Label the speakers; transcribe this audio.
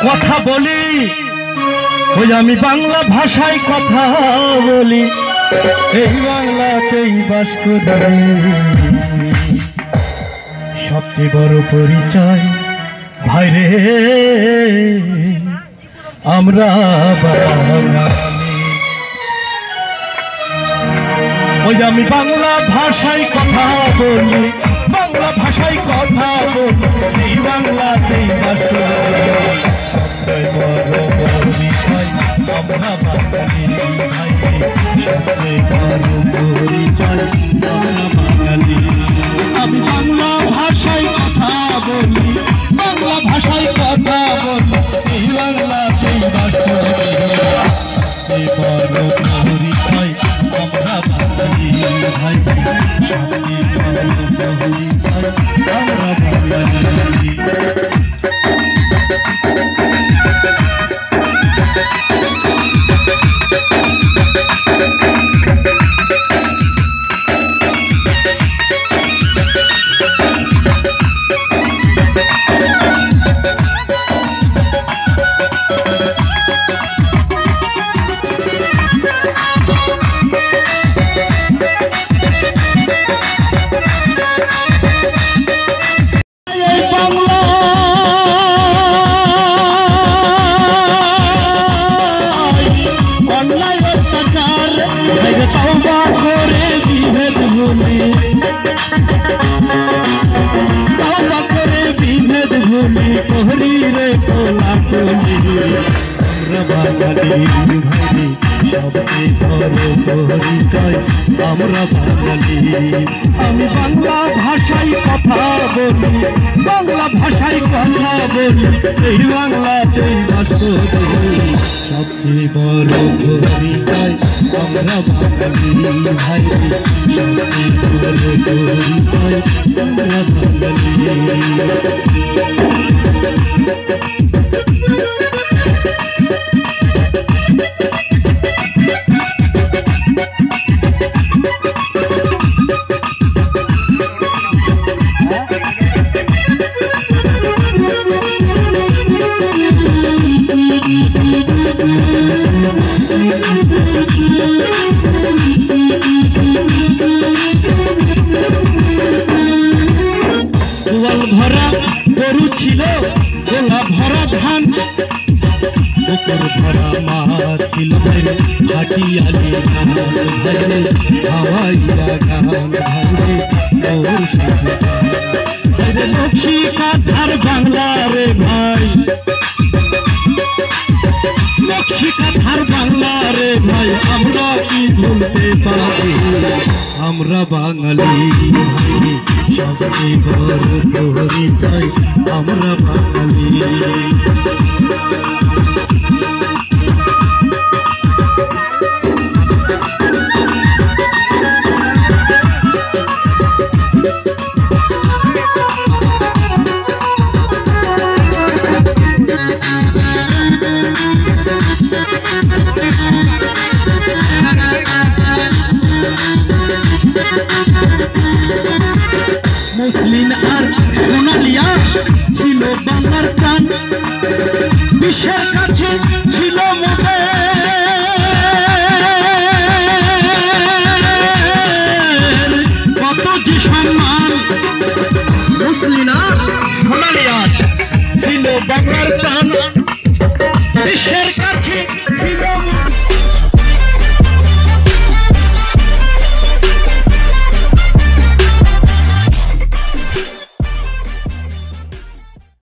Speaker 1: কথা বলি, ওই আমি বাংলা ভাষায় কথা বলি, এই বাংলাতেই বাস করি। সবচেয়ে বড় পরিচয় ভাইরে আমরা বাঙালি। ওই আমি বাংলা ভাষায় কথা বলি, বাংলা ভাষায় কথা বলি, এই বাংলাতেই বাস করি। সবচেয়ে বড় পরিচয় আমরা বাঙালি ভাইরে, সবচেয়ে বড় পরিচয় আমরা বাঙালি। আমি বাংলা ভাষায় কথা বলি, বাংলা ভাষায় কথা বলি, এই বাংলাতেই বাস করি। সবচেয়ে বড় পরিচয় আমরা বাঙালি ভাই, সবচেয়ে বড় পরিচয় আমরা বাঙালি। আমরা বাঙালি, আমি বাংলা ভাষায় কথা বলি, বাংলা ভাষায় কথা বলি, এই বাংলাতেই বাস করি। সবচেয়ে বড় পরিচয় আমরা বাঙালি ভাই, সবচেয়ে বড় পরিচয় আমরা বাঙালি। ভরা গরু ছিল, গোলা ভরা ধান, পুকুর ভরা মাছ ছিল, হাটিয়ালি হাওয়াইয়া গান ভাইরে লক্ষ্মী কাঁথার বাংলা রে ভাই, লক্ষ্মী কাঁথার বাংলা রে ভাই, আমরা কি ভুলতে পারি। আমরা বাঙালি ভাই, সবচেয়ে বড় পরিচয় আমরা বাঙালি। মুসলিম আর সোনালিয়া ছিল বাংলার প্রাণ, বিশ্বের কাছে ছিল কত যে সম্মান। মুসলিম আর সোনালিয়া ছিল বাংলার প্রাণ,